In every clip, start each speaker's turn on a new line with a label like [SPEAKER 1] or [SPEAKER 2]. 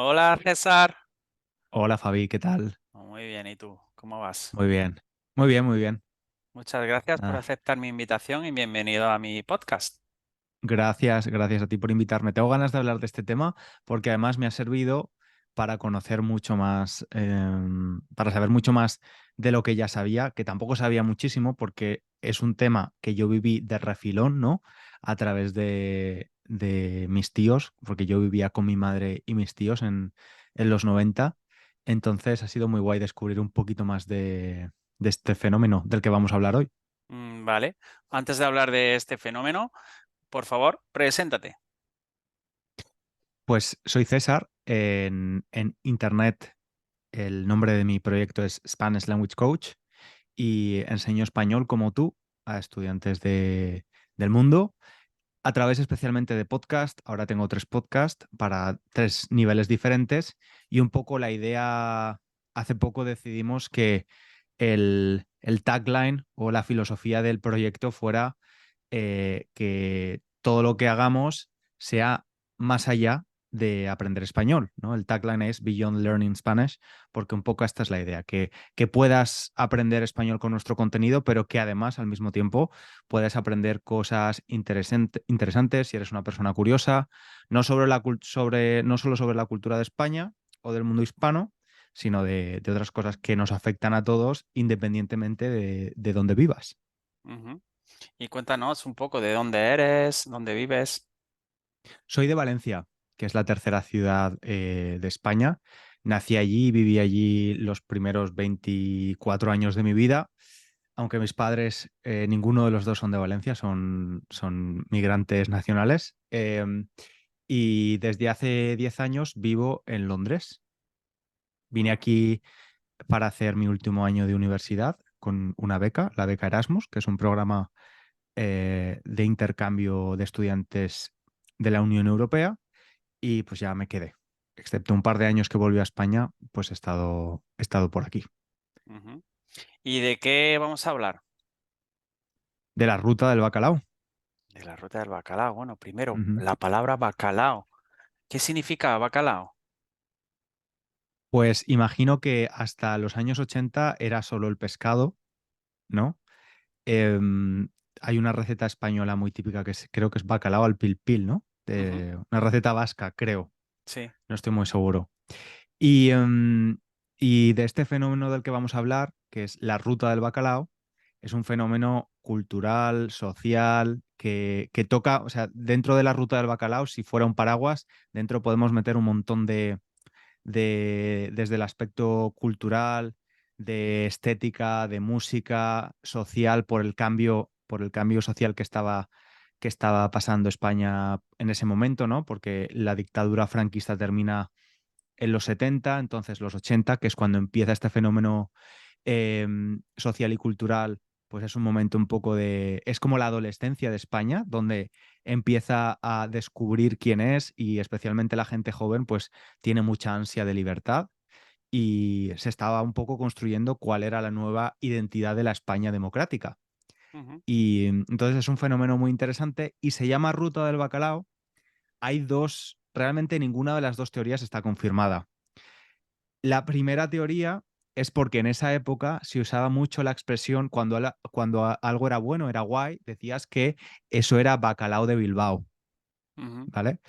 [SPEAKER 1] Hola César.
[SPEAKER 2] Hola Fabi, ¿qué tal?
[SPEAKER 1] Muy bien, ¿y tú? ¿Cómo vas?
[SPEAKER 2] Muy bien. Muy bien, muy bien.
[SPEAKER 1] Muchas gracias por
[SPEAKER 2] Ah,
[SPEAKER 1] aceptar mi invitación y bienvenido a mi podcast.
[SPEAKER 2] gracias a ti por invitarme. Tengo ganas de hablar de este tema porque además me ha servido para conocer mucho más, para saber mucho más de lo que ya sabía, que tampoco sabía muchísimo porque es un tema que yo viví de refilón, ¿no? A través de mis tíos, porque yo vivía con mi madre y mis tíos en los 90. Entonces ha sido muy guay descubrir un poquito más de este fenómeno del que vamos a hablar hoy.
[SPEAKER 1] Vale. Antes de hablar de este fenómeno, por favor, preséntate.
[SPEAKER 2] Pues soy César. En internet el nombre de mi proyecto es Spanish Language Coach y enseño español como tú a estudiantes del mundo a través especialmente de podcast. Ahora tengo tres podcasts para tres niveles diferentes y un poco la idea, hace poco decidimos que el tagline o la filosofía del proyecto fuera que todo lo que hagamos sea más allá de aprender español, ¿no? El tagline es Beyond Learning Spanish, porque un poco esta es la idea, que puedas aprender español con nuestro contenido, pero que además al mismo tiempo puedas aprender cosas interesantes si eres una persona curiosa, no, no solo sobre la cultura de España o del mundo hispano, sino de otras cosas que nos afectan a todos independientemente de dónde vivas.
[SPEAKER 1] Ujú. Y cuéntanos un poco de dónde eres, dónde vives.
[SPEAKER 2] Soy de Valencia, que es la tercera ciudad de España. Nací allí y viví allí los primeros 24 años de mi vida, aunque mis padres, ninguno de los dos son de Valencia, son migrantes nacionales. Y desde hace 10 años vivo en Londres. Vine
[SPEAKER 1] Ujú.
[SPEAKER 2] aquí para hacer mi último año de universidad con una beca, la beca Erasmus, que es un programa de intercambio de estudiantes de la Unión Europea y pues ya me quedé. Excepto un par de años que volví a España, pues he estado por aquí.
[SPEAKER 1] Ujú. ¿Y de qué vamos a hablar?
[SPEAKER 2] De la ruta del bacalao.
[SPEAKER 1] De la ruta del bacalao. Bueno, primero,
[SPEAKER 2] Ujú.
[SPEAKER 1] la palabra bacalao. ¿Qué significa bacalao?
[SPEAKER 2] Pues imagino que hasta los años 80 era solo el pescado, ¿no? Em, Hay una receta española muy típica creo que es bacalao al pil pil, ¿no?
[SPEAKER 1] Ujú.
[SPEAKER 2] Una receta vasca, creo.
[SPEAKER 1] Sí.
[SPEAKER 2] No estoy muy seguro. Y de este fenómeno del que vamos a hablar, que es la ruta del bacalao, es un fenómeno cultural, social, que toca, o sea, dentro de la ruta del bacalao, si fuera un paraguas, dentro podemos meter un montón desde el aspecto cultural, de estética, de música, social, por el cambio social que estaba pasando España en ese momento, ¿no? Porque la dictadura franquista termina en los 70, entonces los 80, que es cuando empieza este fenómeno social y cultural, pues es un momento un poco es como la adolescencia de España, donde empieza a descubrir quién es y especialmente la gente joven, pues tiene mucha ansia de libertad y se estaba un poco construyendo cuál era la nueva identidad de la España democrática.
[SPEAKER 1] Ujú.
[SPEAKER 2] Y entonces es un fenómeno muy interesante y se llama Ruta del Bacalao. Hay dos, realmente ninguna de las dos teorías está confirmada. La primera teoría es porque en esa época se usaba mucho la expresión cuando algo era bueno, era guay, decías que eso era bacalao de Bilbao,
[SPEAKER 1] Ujú.
[SPEAKER 2] ¿vale?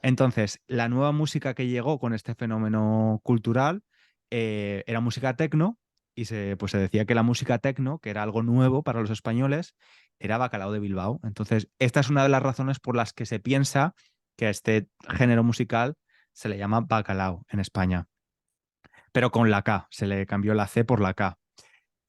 [SPEAKER 2] Entonces, la nueva música que llegó con este fenómeno cultural era música tecno y pues se decía que la música tecno, que era algo nuevo para los españoles, era bacalao de Bilbao. Entonces, esta es una de las razones por las que se piensa que a este género musical se le llama bacalao en España, pero con la K, se le cambió la C por la K.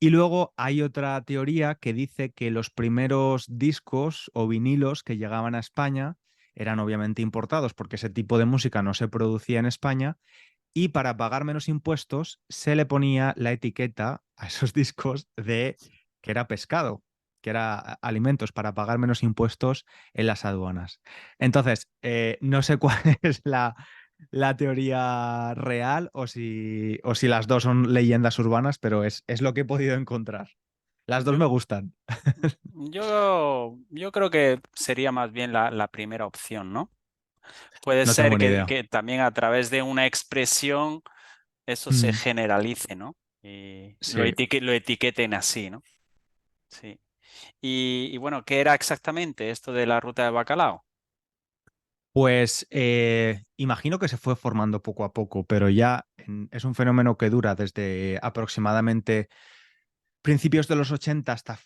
[SPEAKER 2] Y luego hay otra teoría que dice que los primeros discos o vinilos que llegaban a España eran obviamente importados porque ese tipo de música no se producía en España y para pagar menos impuestos se le ponía la etiqueta a esos discos de que era pescado, que era alimentos para pagar menos impuestos en las aduanas. Entonces, no sé cuál es la teoría real o si las dos son leyendas urbanas, pero es lo que he podido encontrar. Las dos me
[SPEAKER 1] Yo,
[SPEAKER 2] gustan.
[SPEAKER 1] yo creo que sería más bien la primera opción, ¿no? Puede
[SPEAKER 2] No
[SPEAKER 1] ser
[SPEAKER 2] tengo ni idea.
[SPEAKER 1] que también a través de una expresión eso se
[SPEAKER 2] Mm,
[SPEAKER 1] generalice, ¿no? Y
[SPEAKER 2] sí.
[SPEAKER 1] lo etiqueten así, ¿no? Sí. Y bueno, ¿qué era exactamente esto de la ruta de bacalao?
[SPEAKER 2] Pues imagino que se fue formando poco a poco, pero ya es un fenómeno que dura desde aproximadamente principios de los 80 hasta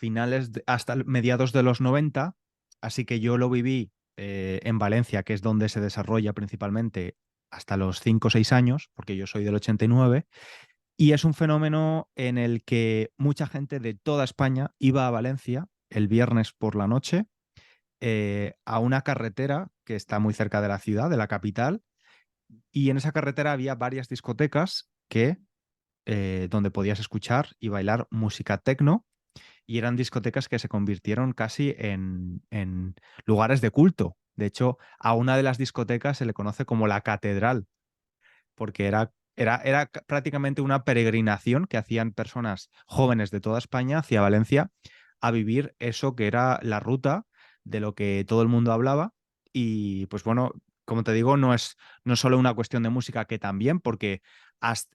[SPEAKER 2] hasta mediados de los 90. Así que yo lo viví en Valencia, que es donde se desarrolla principalmente hasta los 5 o 6 años, porque yo soy del 89, y es un fenómeno en el que mucha gente de toda España iba a Valencia el viernes por la noche a una carretera que está muy cerca de la ciudad, de la capital, y en esa carretera había varias discotecas donde podías escuchar y bailar música techno, y eran discotecas que se convirtieron casi en lugares de culto. De hecho, a una de las discotecas se le conoce como la catedral, porque era prácticamente una peregrinación que hacían personas jóvenes de toda España hacia Valencia a vivir eso que era la ruta de lo que todo el mundo hablaba. Y pues bueno, como te digo, no es solo una cuestión de música, que también, porque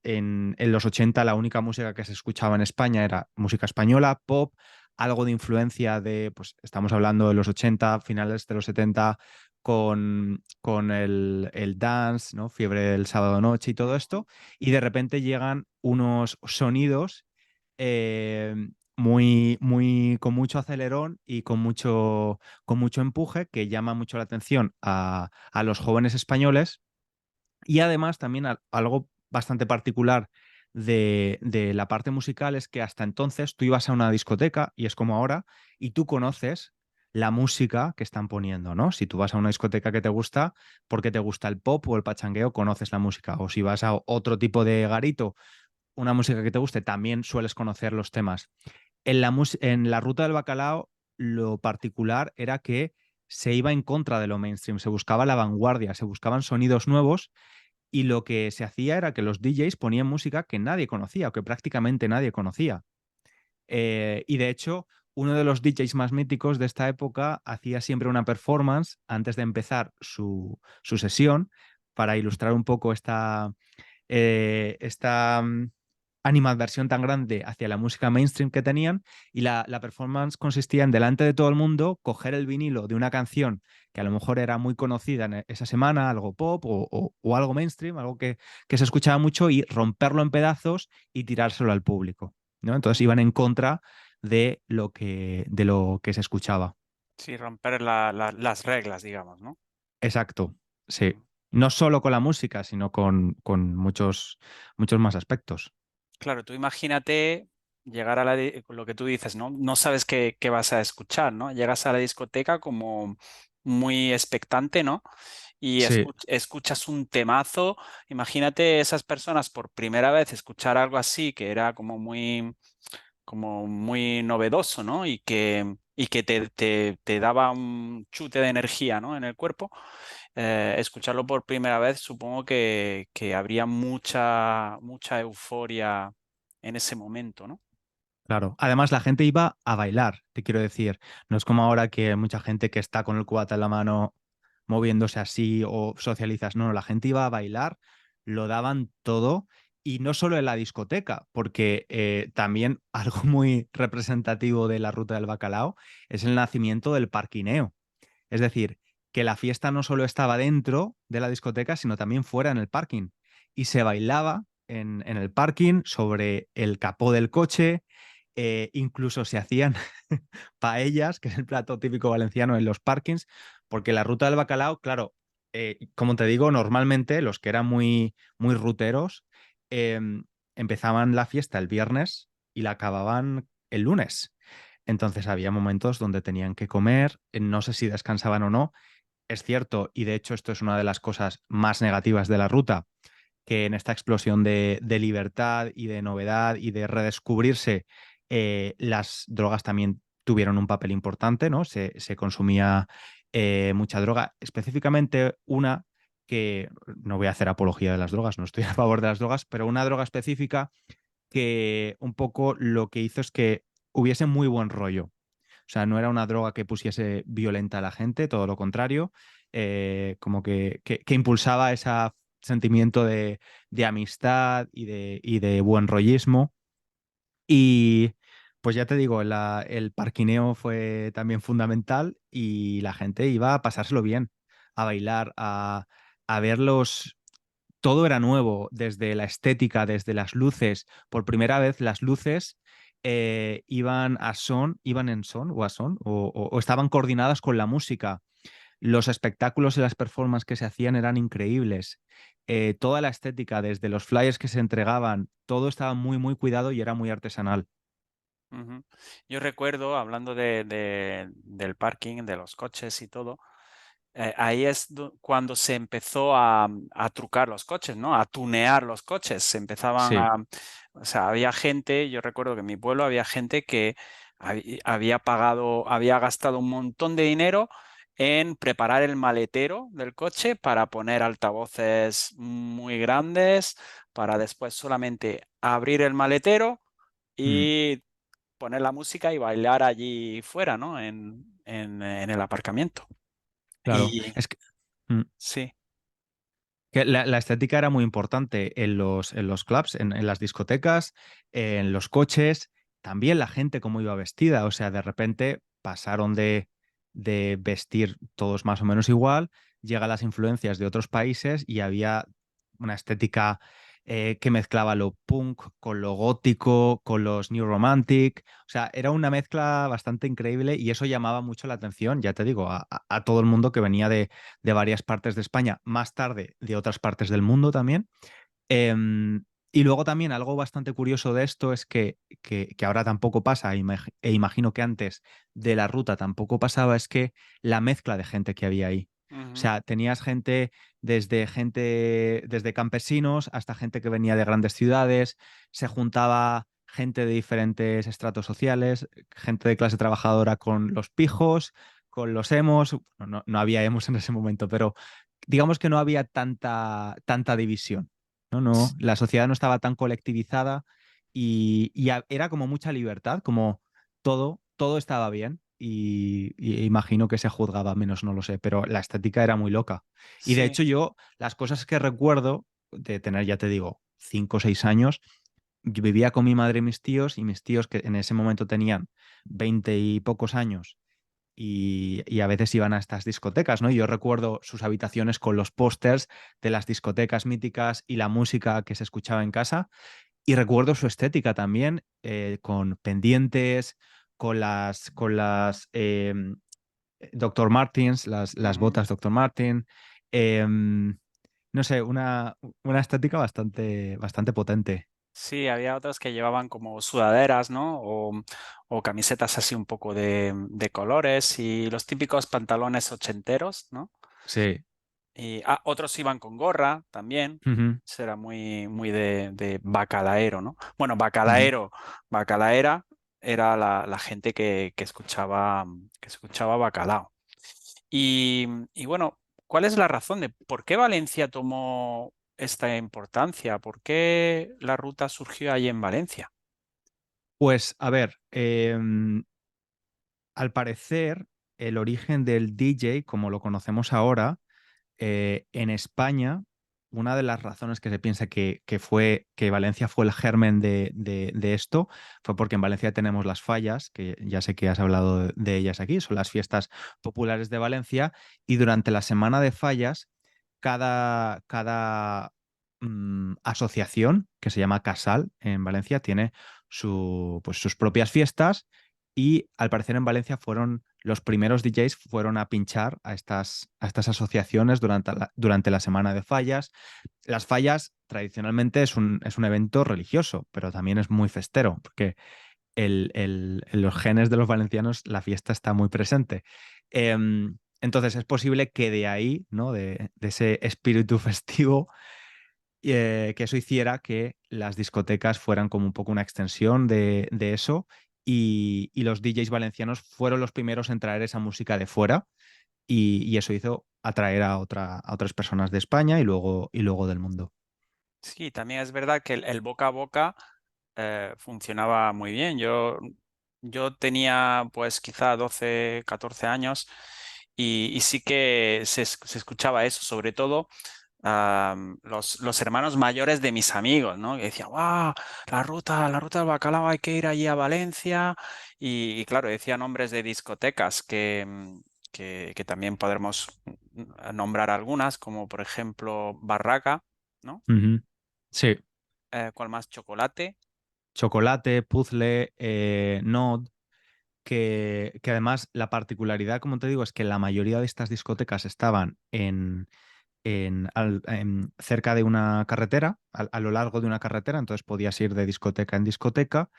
[SPEAKER 2] en los 80 la única música que se escuchaba en España era música española, pop, algo de influencia pues estamos hablando de los 80 finales de los 70 con el dance, ¿no? Fiebre del sábado noche y todo
[SPEAKER 1] Ujú.
[SPEAKER 2] esto, y de repente llegan unos sonidos eh, muy, muy, con mucho acelerón y con mucho empuje, que llama mucho la atención a los jóvenes españoles. Y además también algo bastante particular de la parte musical es que hasta entonces tú ibas a una discoteca, y es como ahora, y tú conoces la música que están poniendo, ¿no? Si tú vas a una discoteca que te gusta, porque te gusta el pop o el pachangueo, conoces la música. O si vas a otro tipo de garito, una música que te guste, también sueles conocer los temas. En la ruta del bacalao, lo particular era que se iba en contra de lo mainstream, se buscaba la vanguardia, se buscaban sonidos nuevos, y lo que se hacía era que los DJs ponían música que nadie conocía o que prácticamente nadie conocía. Y de hecho, uno de los DJs más míticos de esta época hacía siempre una performance antes de empezar su sesión, para ilustrar un poco esta animadversión tan grande hacia la música mainstream que tenían. Y la performance consistía en, delante de todo el mundo, coger el vinilo de una canción que a lo mejor era muy conocida en esa semana, algo pop o algo mainstream, algo que se escuchaba mucho, y romperlo en pedazos y tirárselo al público, ¿no? Entonces iban en contra de lo que se escuchaba.
[SPEAKER 1] Sí, romper las reglas, digamos, ¿no?
[SPEAKER 2] Exacto, sí.
[SPEAKER 1] Ujú.
[SPEAKER 2] No solo con la música, sino con muchos más aspectos.
[SPEAKER 1] Claro, tú imagínate llegar lo que tú dices, ¿no? No sabes qué vas a escuchar, ¿no? Llegas a la discoteca como muy expectante, ¿no? Y
[SPEAKER 2] Sí,
[SPEAKER 1] escuchas un temazo. Imagínate esas personas por primera vez escuchar algo así que era como muy novedoso, ¿no? Y que te daba un chute de energía, ¿no? En el cuerpo. Escucharlo por primera vez, supongo que habría mucha euforia en ese momento, ¿no?
[SPEAKER 2] claro. Además, la gente iba a bailar, te quiero decir. No es como ahora, que hay mucha gente que está con el cubata en la mano moviéndose así o socializas. No, no, la gente iba a bailar, lo daban todo. Y no solo en la discoteca, porque también algo muy representativo de la ruta del bacalao es el nacimiento del parquineo. Es decir, que la fiesta no solo estaba dentro de la discoteca, sino también fuera en el parking. Y se bailaba en el parking, sobre el capó del coche, incluso se hacían paellas, que es el plato típico valenciano, en los parkings, porque la ruta del bacalao, claro, como te digo, normalmente los que eran muy, muy ruteros empezaban la fiesta el viernes y la acababan el lunes. Entonces había momentos donde tenían que comer, no sé si descansaban o no. Es cierto, y de hecho esto es una de las cosas más negativas de la ruta, que en esta explosión de libertad y de novedad y de redescubrirse, las drogas también tuvieron un papel importante, ¿no? Se consumía mucha droga, específicamente una que, no voy a hacer apología de las drogas, no estoy a favor de las drogas, pero una droga específica que un poco lo que hizo es que hubiese muy buen rollo. O sea, no era una droga que pusiese violenta a la gente, todo lo contrario, como que impulsaba ese sentimiento de amistad y de buen rollismo. Y pues ya te digo, el parquineo fue también fundamental y la gente iba a pasárselo bien, a bailar, a verlos. Todo era nuevo, desde la estética, desde las luces. Por primera vez las luces iban en son o a son, o estaban coordinadas con la música. Los espectáculos y las performances que se hacían eran increíbles. Toda la estética, desde los flyers que se entregaban, todo estaba muy, muy cuidado y era muy artesanal.
[SPEAKER 1] Ujú. Yo recuerdo, hablando del parking, de los coches y todo, ahí es cuando se empezó a trucar los coches, ¿no? A tunear los coches. Se empezaban
[SPEAKER 2] Sí.
[SPEAKER 1] o sea, había gente, yo recuerdo que en mi pueblo había gente que había pagado, había gastado un montón de dinero en preparar el maletero del coche para poner altavoces muy grandes, para después solamente abrir el maletero
[SPEAKER 2] Mm,
[SPEAKER 1] y poner la música y bailar allí fuera, ¿no? En el aparcamiento.
[SPEAKER 2] claro.
[SPEAKER 1] Y
[SPEAKER 2] Es que, mm,
[SPEAKER 1] sí.
[SPEAKER 2] que la estética era muy importante en los clubs, en las discotecas, en los coches, también la gente cómo iba vestida. O sea, de repente pasaron de vestir todos más o menos igual, llegan las influencias de otros países y había una estética que mezclaba lo punk con lo gótico, con los new romantic. O sea, era una mezcla bastante increíble y eso llamaba mucho la atención, ya te digo, a todo el mundo que venía de varias partes de España, más tarde de otras partes del mundo también. Y luego también algo bastante curioso de esto es que ahora tampoco pasa, e imagino que antes de la ruta tampoco pasaba, es que la mezcla de gente que había ahí. O
[SPEAKER 1] Ujú,
[SPEAKER 2] sea, tenías gente desde campesinos hasta gente que venía de grandes ciudades, se juntaba gente de diferentes estratos sociales, gente de clase trabajadora con los pijos, con los emos. No, no había emos en ese momento, pero digamos que no había tanta división. No, no, la sociedad no estaba tan colectivizada y era como mucha libertad, como todo estaba bien y imagino que se juzgaba menos, no lo sé, pero la estética era muy loca. Y de
[SPEAKER 1] sí.
[SPEAKER 2] hecho yo, las cosas que recuerdo de tener, ya te digo, 5 o 6 años, yo vivía con mi madre y mis tíos que en ese momento tenían 20 y pocos años y a veces iban a estas discotecas, ¿no? Y yo recuerdo sus habitaciones con los pósters de las discotecas míticas y la música que se escuchaba en casa. Y recuerdo su estética también, con pendientes, con las Dr. Martens, las
[SPEAKER 1] Ujú.
[SPEAKER 2] botas Dr. Martin. No sé, una estética bastante potente.
[SPEAKER 1] Sí, había otras que llevaban como sudaderas, ¿no? O camisetas así un poco de colores y los típicos pantalones ochenteros, ¿no?
[SPEAKER 2] Sí.
[SPEAKER 1] Y otros iban con gorra también.
[SPEAKER 2] Ujú,
[SPEAKER 1] Eso era muy, muy de bacalaero, ¿no? Bueno,
[SPEAKER 2] ujú.
[SPEAKER 1] bacalaera era la gente que escuchaba bacalao. Y bueno, ¿cuál es la razón de por qué Valencia tomó esta importancia? ¿Por qué la ruta surgió ahí en Valencia?
[SPEAKER 2] Pues a ver, al parecer el origen del DJ, como lo conocemos ahora, en España, una de las razones que se piensa que Valencia fue el germen de esto fue porque en Valencia tenemos las fallas, que ya sé que has hablado de ellas aquí, son las fiestas populares de Valencia, y durante la semana de fallas, cada asociación, que se llama Casal en Valencia, tiene pues, sus propias fiestas y al parecer en Valencia fueron los primeros DJs fueron a pinchar a estas asociaciones durante la semana de fallas. Las fallas tradicionalmente es un evento religioso, pero también es muy festero, porque en los genes de los valencianos la fiesta está muy presente. Entonces es posible que de ahí, ¿no? de ese espíritu festivo, que eso hiciera que las discotecas fueran como un poco una extensión de eso y los DJs valencianos fueron los primeros en traer esa música de fuera y eso hizo atraer a otras personas de España y luego del mundo.
[SPEAKER 1] Sí, también es verdad que el boca a boca funcionaba muy bien. Yo yo tenía pues quizá 12, 14 años y sí que se escuchaba eso, sobre todo los hermanos mayores de mis amigos, ¿no? Que decían, ¡wow! La ruta del bacalao, hay que ir allí a Valencia. Y claro, decía nombres de discotecas que también podremos nombrar algunas, como por ejemplo Barraca, ¿no?
[SPEAKER 2] Ujú. Sí,
[SPEAKER 1] ¿Cuál más? Chocolate.
[SPEAKER 2] Chocolate, Puzzle, Nod, que además la particularidad, como te digo, es que la mayoría de estas discotecas estaban cerca de una carretera, a lo largo de una carretera, entonces podías ir de discoteca en discoteca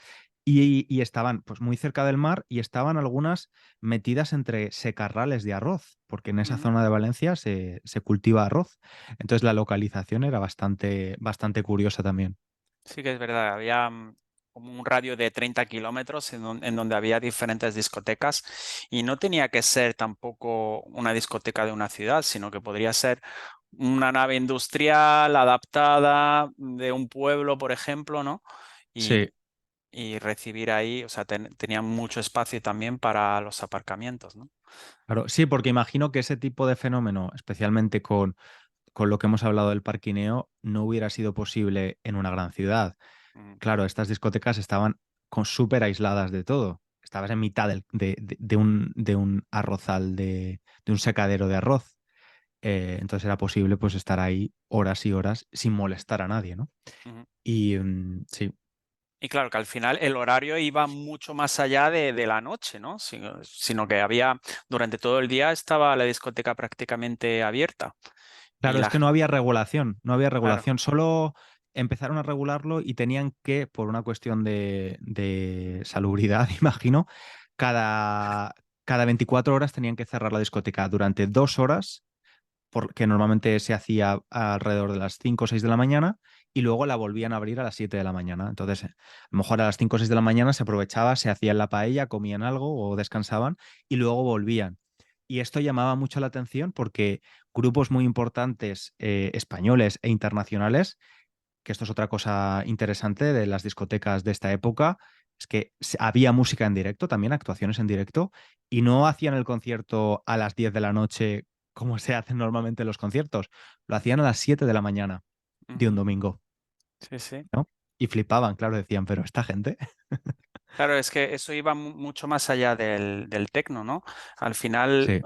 [SPEAKER 2] y estaban pues muy cerca del mar y estaban algunas metidas entre secarrales de arroz, porque en esa
[SPEAKER 1] Ujú.
[SPEAKER 2] zona de Valencia se cultiva arroz. Entonces la localización era bastante curiosa también.
[SPEAKER 1] Sí que es verdad, había como un radio de 30 kilómetros en donde había diferentes discotecas y no tenía que ser tampoco una discoteca de una ciudad, sino que podría ser una nave industrial adaptada de un pueblo, por ejemplo, ¿no? Y,
[SPEAKER 2] Sí,
[SPEAKER 1] y recibir ahí, o sea, tenía mucho espacio también para los aparcamientos, ¿no?
[SPEAKER 2] claro, sí, porque imagino que ese tipo de fenómeno, especialmente con lo que hemos hablado del parquineo, no hubiera sido posible en una gran ciudad.
[SPEAKER 1] Mm,
[SPEAKER 2] Claro, estas discotecas estaban súper aisladas de todo. Estabas en mitad de un arrozal, de un secadero de arroz. Entonces era posible pues estar ahí horas y horas sin molestar a nadie, ¿no?
[SPEAKER 1] ujú.
[SPEAKER 2] Y sí,
[SPEAKER 1] Y claro que al final el horario iba mucho más allá de la noche, ¿no? Sino que había, durante todo el día estaba la discoteca prácticamente abierta. Y
[SPEAKER 2] claro, es
[SPEAKER 1] la,
[SPEAKER 2] que no había regulación, no había
[SPEAKER 1] claro.
[SPEAKER 2] regulación, solo empezaron a regularlo y tenían que, por una cuestión de salubridad, imagino, cada, cada 24 horas tenían que cerrar la discoteca durante 2 horas porque normalmente se hacía alrededor de las 5 o 6 de la mañana y luego la volvían a abrir a las 7 de la mañana. Entonces, a lo mejor a las 5 o 6 de la mañana se aprovechaba, se hacían la paella, comían algo o descansaban y luego volvían. Y esto llamaba mucho la atención porque grupos muy importantes españoles e internacionales, que esto es otra cosa interesante de las discotecas de esta época, es que había música en directo, también actuaciones en directo, y no hacían el concierto a las 10 de la noche como se hacen normalmente en los conciertos, lo hacían a las 7 de la mañana de un
[SPEAKER 1] Ujú.
[SPEAKER 2] domingo,
[SPEAKER 1] Sí, sí.
[SPEAKER 2] ¿no? Y flipaban, claro, decían, pero esta gente.
[SPEAKER 1] Claro, es que eso iba mucho más allá del tecno, ¿no? Al final
[SPEAKER 2] Sí,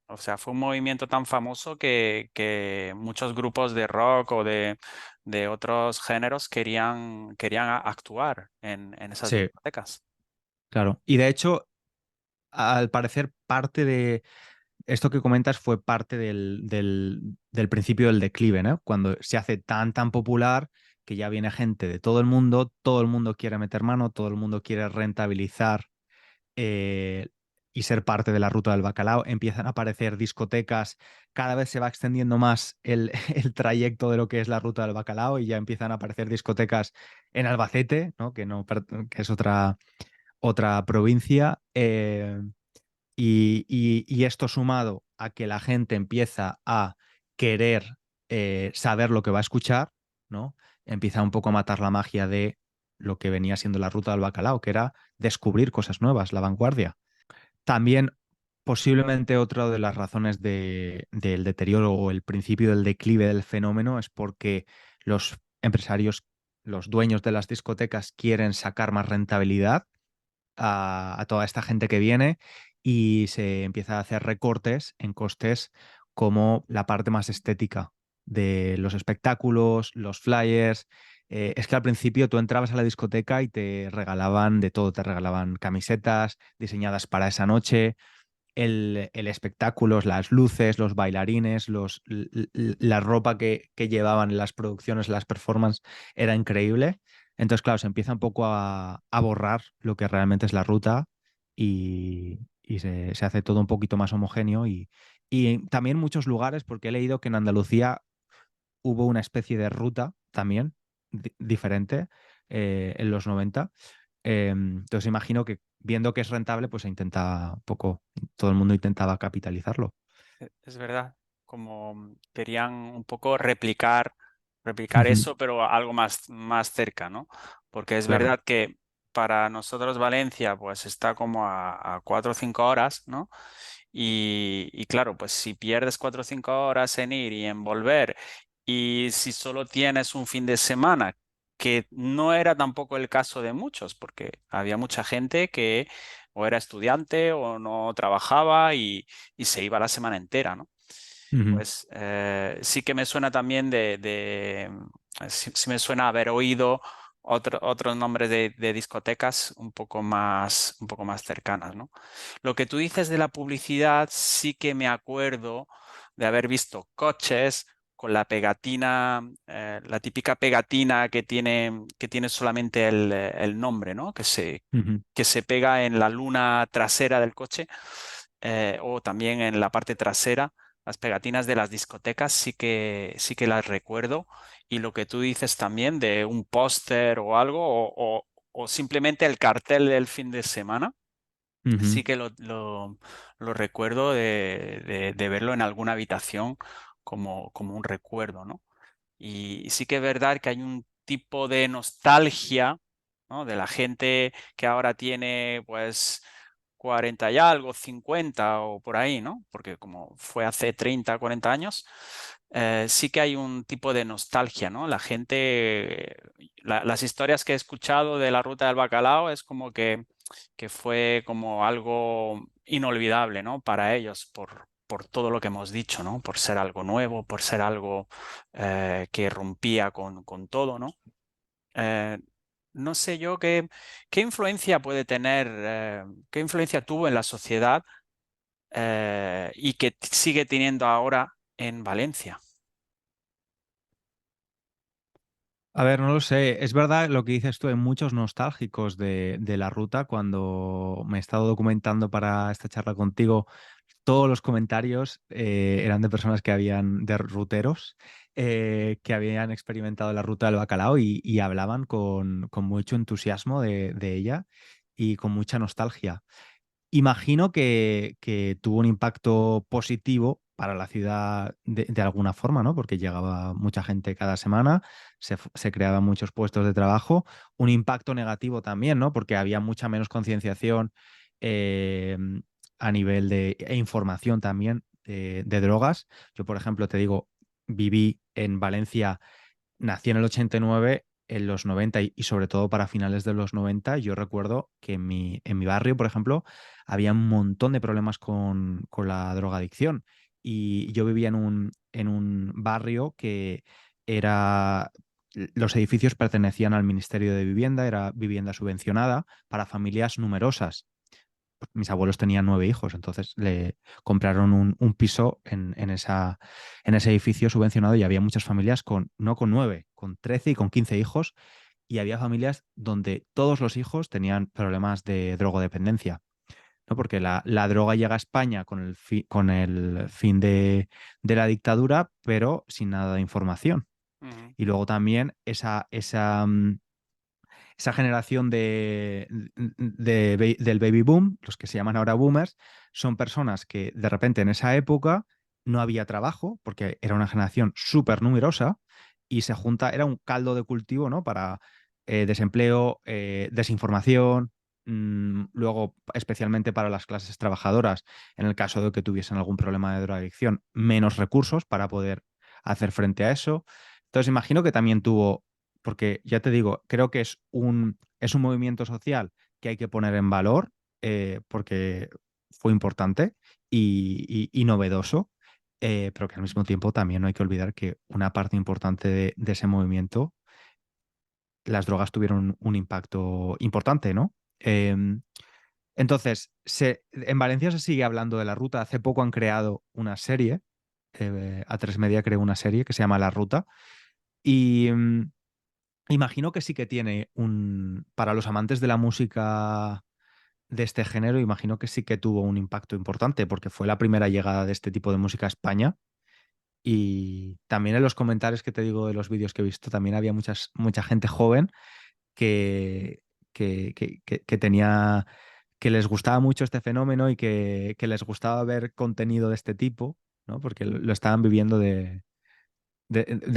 [SPEAKER 1] o sea, fue un movimiento tan famoso que muchos grupos de rock o de otros géneros querían actuar en esas
[SPEAKER 2] sí,
[SPEAKER 1] discotecas.
[SPEAKER 2] claro. Y de hecho, al parecer, parte de esto que comentas fue parte del principio del declive, ¿no? Cuando se hace tan popular que ya viene gente de todo el mundo quiere meter mano, todo el mundo quiere rentabilizar eh, y ser parte de la ruta del bacalao. Empiezan a aparecer discotecas, cada vez se va extendiendo más el trayecto de lo que es la ruta del bacalao y ya empiezan a aparecer discotecas en Albacete, ¿no? Que es otra provincia. Y esto sumado a que la gente empieza a querer saber lo que va a escuchar, ¿no? Empieza un poco a matar la magia de lo que venía siendo la ruta del bacalao, que era descubrir cosas nuevas, la vanguardia. También, posiblemente otra de las razones del deterioro o el principio del declive del fenómeno es porque los empresarios, los dueños de las discotecas quieren sacar más rentabilidad a toda esta gente que viene y se empieza a hacer recortes en costes como la parte más estética de los espectáculos, los flyers. Es que al principio tú entrabas a la discoteca y te regalaban de todo, te regalaban camisetas diseñadas para esa noche, el espectáculo, las luces, los bailarines, la ropa que llevaban en las producciones, las performances, era increíble. Entonces, claro, se empieza un poco a borrar lo que realmente es la ruta y se hace todo un poquito más homogéneo y también muchos lugares, porque he leído que en Andalucía hubo una especie de ruta también diferente en los 90. Entonces imagino que viendo que es rentable, pues se intenta un poco, todo el mundo intentaba capitalizarlo.
[SPEAKER 1] Es verdad, como querían un poco replicar
[SPEAKER 2] Ujú.
[SPEAKER 1] eso, pero algo más cerca, ¿no? Porque es
[SPEAKER 2] Claro,
[SPEAKER 1] verdad que para nosotros Valencia pues está como a 4 o 5 horas, ¿no? Y claro, pues si pierdes 4 o 5 horas en ir y en volver, y si solo tienes un fin de semana, que no era tampoco el caso de muchos, porque había mucha gente que o era estudiante o no trabajaba y se iba la semana entera, ¿no?
[SPEAKER 2] Ujú,
[SPEAKER 1] Pues sí que me suena también sí, sí me suena haber oído otros nombres de discotecas un poco más cercanas, ¿no? Lo que tú dices de la publicidad, sí que me acuerdo de haber visto coches con la pegatina, la típica pegatina que tiene solamente el nombre, ¿no?
[SPEAKER 2] ujú,
[SPEAKER 1] Que se pega en la luna trasera del coche, o también en la parte trasera. Las pegatinas de las discotecas sí que las recuerdo. Y lo que tú dices también de un póster o algo, o simplemente el cartel del fin de semana,
[SPEAKER 2] ujú,
[SPEAKER 1] sí que lo recuerdo de verlo en alguna habitación como un recuerdo, ¿no? Y sí que es verdad que hay un tipo de nostalgia, ¿no? De la gente que ahora tiene pues 40 y algo, 50 o por ahí, ¿no? Porque como fue hace 30, 40 años, sí que hay un tipo de nostalgia, ¿no? La gente, las historias que he escuchado de la ruta del bacalao es como que fue como algo inolvidable, ¿no? Para ellos, por todo lo que hemos dicho, ¿no? Por ser algo nuevo, por ser algo que rompía con todo, ¿no? Eh, no sé yo qué influencia puede tener, qué influencia tuvo en la sociedad y que sigue teniendo ahora en Valencia.
[SPEAKER 2] A ver, no lo sé. Es verdad lo que dices tú, hay muchos nostálgicos de la ruta. Cuando me he estado documentando para esta charla contigo, todos los comentarios eran de personas que habían, de ruteros, que habían experimentado la ruta del bacalao y hablaban con mucho entusiasmo de ella y con mucha nostalgia. Imagino que tuvo un impacto positivo para la ciudad de alguna forma, ¿no? Porque llegaba mucha gente cada semana, se creaban muchos puestos de trabajo. Un impacto negativo también, ¿no? Porque había mucha menos concienciación eh, a nivel e información también de drogas. Yo, por ejemplo, te digo, viví en Valencia. Nací en el 89, en los 90 y sobre todo para finales de los 90, yo recuerdo que en mi barrio, por ejemplo, había un montón de problemas con la drogadicción. Y yo vivía en un barrio que era... Los edificios pertenecían al Ministerio de Vivienda, era vivienda subvencionada para familias numerosas. Mis abuelos tenían 9 hijos, entonces le compraron un piso en ese edificio subvencionado y había muchas familias no con 9, con 13 y con 15 hijos, y había familias donde todos los hijos tenían problemas de drogodependencia, ¿no? Porque la droga llega a España con el fin de la dictadura, pero sin nada de información.
[SPEAKER 1] Ujú,
[SPEAKER 2] Y luego también esa generación del baby boom, los que se llaman ahora boomers, son personas que de repente en esa época no había trabajo, porque era una generación súper numerosa, y se junta, era un caldo de cultivo, ¿no? Para desempleo, desinformación, luego especialmente para las clases trabajadoras, en el caso de que tuviesen algún problema de drogadicción, menos recursos para poder hacer frente a eso. Entonces imagino que también tuvo, porque ya te digo, creo que es un movimiento social que hay que poner en valor, porque fue importante y novedoso, pero que al mismo tiempo también no hay que olvidar que una parte importante de ese movimiento, las drogas tuvieron un impacto importante, ¿no? Entonces, en Valencia se sigue hablando de la ruta. Hace poco han creado una serie, A3 Media creó una serie que se llama La Ruta. Y imagino que sí que tiene para los amantes de la música de este género, imagino que sí que tuvo un impacto importante, porque fue la primera llegada de este tipo de música a España. Y también en los comentarios que te digo de los vídeos que he visto, también había mucha gente joven que, que tenía, que les gustaba mucho este fenómeno y que les gustaba ver contenido de este tipo, ¿no? Porque lo estaban viviendo de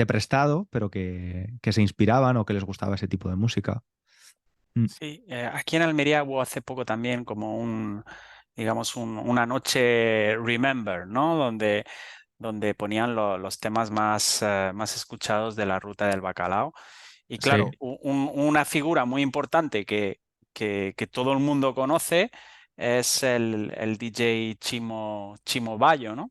[SPEAKER 2] prestado, pero que se inspiraban o que les gustaba ese tipo de música. Mm,
[SPEAKER 1] Sí, aquí en Almería hubo hace poco también como digamos, una noche Remember, ¿no? Donde ponían los temas más escuchados de la ruta del bacalao. Y
[SPEAKER 2] sí.
[SPEAKER 1] claro, una figura muy importante que todo el mundo conoce es el DJ Chimo Bayo, ¿no?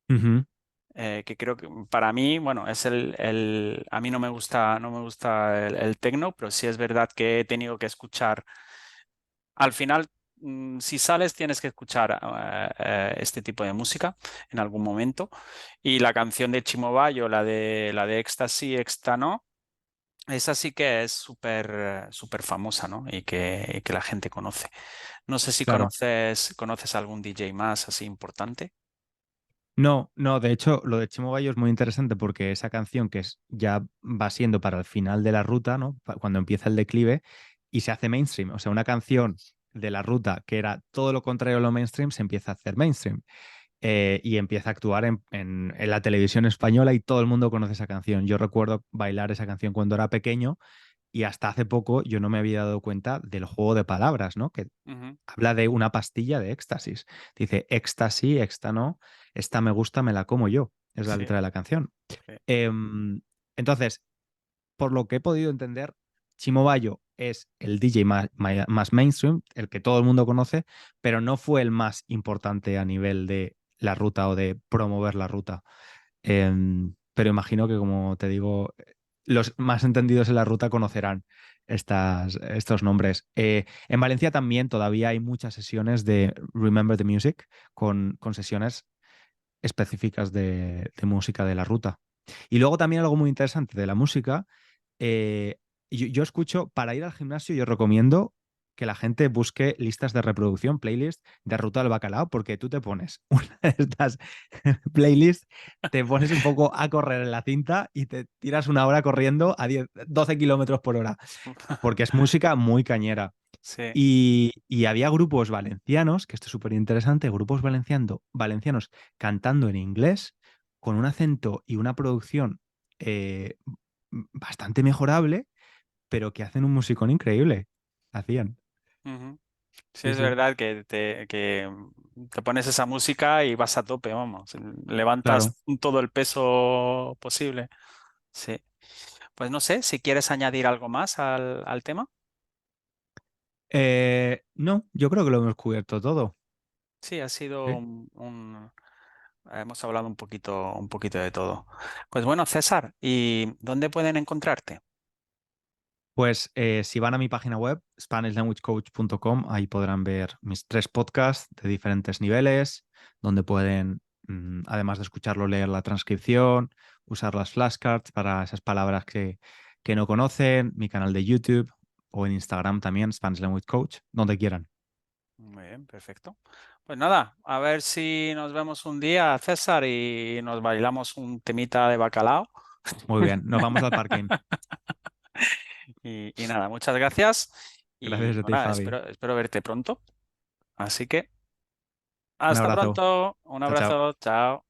[SPEAKER 2] Ujú.
[SPEAKER 1] Que creo que para mí, bueno, es a mí no me gusta el techno, pero sí es verdad que he tenido que escuchar, al final, si sales tienes que escuchar este tipo de música en algún momento. Y la canción de Chimo Bayo, la de Ecstasy, no, esa sí que es súper famosa, ¿no? Y que la gente conoce. No sé si
[SPEAKER 2] Claro.
[SPEAKER 1] conoces algún DJ más así importante.
[SPEAKER 2] No, no, de hecho, lo de Chimo Bayo es muy interesante porque esa canción ya va siendo para el final de la ruta, ¿no? Cuando empieza el declive y se hace mainstream. O sea, una canción de la ruta que era todo lo contrario a lo mainstream se empieza a hacer mainstream. Y empieza a actuar en la televisión española y todo el mundo conoce esa canción. Yo recuerdo bailar esa canción cuando era pequeño y hasta hace poco yo no me había dado cuenta del juego de palabras, ¿no? Que
[SPEAKER 1] Ujú,
[SPEAKER 2] habla de una pastilla de éxtasis. Dice, éxtasis, éxta no, esta me gusta, me la como yo. Es la
[SPEAKER 1] sí,
[SPEAKER 2] letra de la canción.
[SPEAKER 1] sí.
[SPEAKER 2] Em, entonces, por lo que he podido entender, Chimo Bayo es el DJ más mainstream, el que todo el mundo conoce, pero no fue el más importante a nivel de la ruta o de promover la ruta. Pero imagino que, como te digo, los más entendidos en la ruta conocerán estos nombres. En Valencia también todavía hay muchas sesiones de Remember the Music con sesiones específicas de música de la ruta. Y luego también algo muy interesante de la música, yo escucho, para ir al gimnasio, yo recomiendo que la gente busque listas de reproducción, playlists de Ruta del Bacalao, porque tú te pones una de estas playlists, te pones un poco a correr en la cinta y te tiras una hora corriendo a 12 kilómetros por hora, porque es música muy cañera.
[SPEAKER 1] Sí.
[SPEAKER 2] Y había grupos valencianos, que esto es súper interesante, grupos valencianos cantando en inglés con un acento y una producción eh, bastante mejorable, pero que hacen un musicón increíble. Hacían.
[SPEAKER 1] Ujú. Sí,
[SPEAKER 2] Sí,
[SPEAKER 1] es
[SPEAKER 2] sí.
[SPEAKER 1] verdad que te pones esa música y vas a tope, vamos.
[SPEAKER 2] Claro.
[SPEAKER 1] Levantas todo el peso posible. Sí. Pues no sé, si quieres añadir algo más al tema.
[SPEAKER 2] No, yo creo que lo hemos cubierto todo.
[SPEAKER 1] Sí, ha sido
[SPEAKER 2] Sí.
[SPEAKER 1] hemos hablado un poquito de todo. Pues bueno, César, ¿y dónde pueden encontrarte?
[SPEAKER 2] Pues si van a mi página web, SpanishLanguageCoach.com, ahí podrán ver mis 3 podcasts de diferentes niveles, donde pueden, además de escucharlo, leer la transcripción, usar las flashcards para esas palabras que no conocen, mi canal de YouTube o en Instagram también, Spanish Language Coach, donde quieran.
[SPEAKER 1] Muy bien, perfecto. Pues nada, a ver si nos vemos un día, César, y nos bailamos un temita de bacalao.
[SPEAKER 2] Muy bien, nos vamos al parking.
[SPEAKER 1] Y nada, muchas gracias. Y
[SPEAKER 2] Gracias a ti,
[SPEAKER 1] nada,
[SPEAKER 2] Fabi.
[SPEAKER 1] espero verte pronto. Así que
[SPEAKER 2] Un
[SPEAKER 1] hasta
[SPEAKER 2] abrazo.
[SPEAKER 1] pronto. Un
[SPEAKER 2] Chao, chao.
[SPEAKER 1] abrazo. Chao.